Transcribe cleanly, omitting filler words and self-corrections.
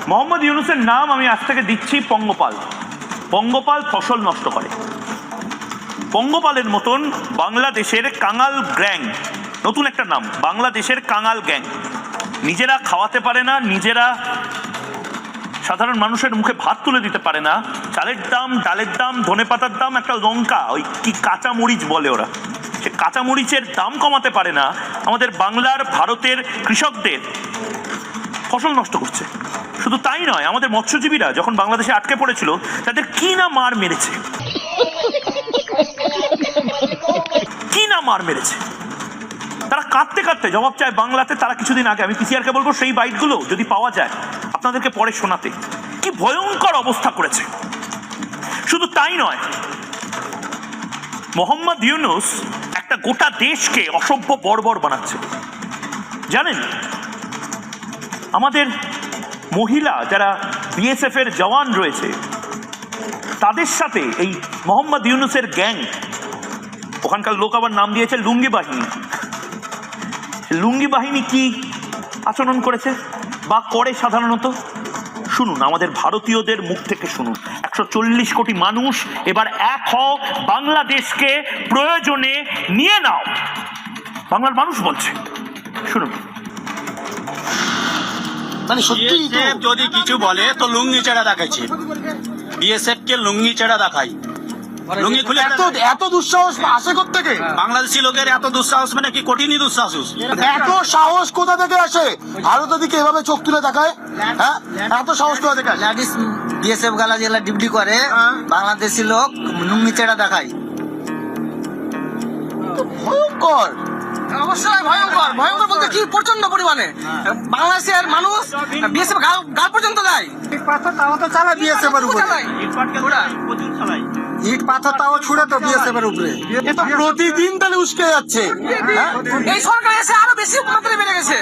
মোহাম্মদ ইউনূসের নাম আমি আজ থেকে দিচ্ছি পঙ্গপাল। পঙ্গপাল ফসল নষ্ট করে। পঙ্গপালের মতন বাংলাদেশের কাঙাল গ্যাং, নতুন একটা নাম, বাংলাদেশের কাঙাল গ্যাং, নিজেরা খাওয়াতে পারে না, নিজেরা সাধারণ মানুষের মুখে ভাত তুলে দিতে পারে না, চালের দাম, ডালের দাম, ধনেপাতার দাম, একটা লঙ্কা, ওই কি কাঁচা মরিচ বলে ওরা, সে কাঁচা মরিচের দাম কমাতে পারে না, আমাদের বাংলার ভারতের কৃষকদের ফসল নষ্ট করছে। শুধু তাই নয়, আমাদের মৎস্যজীবীরা যখন বাংলাদেশে আটকে পড়েছিল তাদের কি না মার মেরেছে, কি না মার মেরেছে। তারা কাঁদতে কাঁদতে জবাব চায় বাংলাতে। তারা কিছুদিন আগে, আমি পিসিআরকে বলবো সেই বাইটগুলো যদি পাওয়া যায় আপনাদেরকে পরে শোনাতে, কি ভয়ঙ্কর অবস্থা করেছে। শুধু তাই নয়, মোহাম্মদ ইউনূস একটা গোটা দেশকে অসভ্য বর্বর বানাচ্ছে। জানেন, আমাদের মহিলা যারা বিএসএফ এর জওয়ান রয়েছে তাদের সাথে এই মোহাম্মদ ইউনূসের গ্যাং, ওখানকার লোক আবার নাম দিয়েছে লুঙ্গি বাহিনী। লুঙ্গি বাহিনী কি আচরণ করেছে বা করে সাধারণত শুনুন, আমাদের ভারতীয়দের মুখ থেকে শুনুন। 140 কোটি মানুষ এবার এক হও, বাংলাদেশকে প্রয়োজনে নিয়ে নাও, বাংলার মানুষ বলছে, শুনুন। মানে সত্যি যদি কিছু বলে তো লুঙ্গি চেড়া দেখাচ্ছে, বিএসএফ কে লুঙ্গি চেড়া দেখাই, লুঙ্গি খুলে এত দুঃসাহস আসে কোত্থেকে? বাংলাদেশি লোকের এত দুঃসাহস মানে কি কঠিনই দুঃসাহস। এত সাহস কোথা থেকে আসে? ভারতের দিকে এভাবে চোখ তুলে তাকায়, হ্যাঁ? এত সাহস কোথা থেকে আসে? লেডিস বিএসএফ গালা যেগুলা ডিউটি করে, বাংলাদেশি লোক লুঙ্গি চেড়া দেখায়। ভয়ঙ্কর, অবশ্যই ভয়ঙ্কর। ভয়ঙ্কর বলতে কি, প্রচন্ড পরিমাণে বাংলাদেশের মানুষ বিএসএফ গাল পর্যন্ত দেয়। পাথর তাও তো চালায় বিএসএফ এর উপরে, ইট পাথর তাও ছুড়ে তো বিএসএফ এর উপরে। এ তো প্রতিদিন তাহলে উস্কে যাচ্ছে। এই সরকার এসে আরো বেশি মাত্রায় বেড়ে গেছে।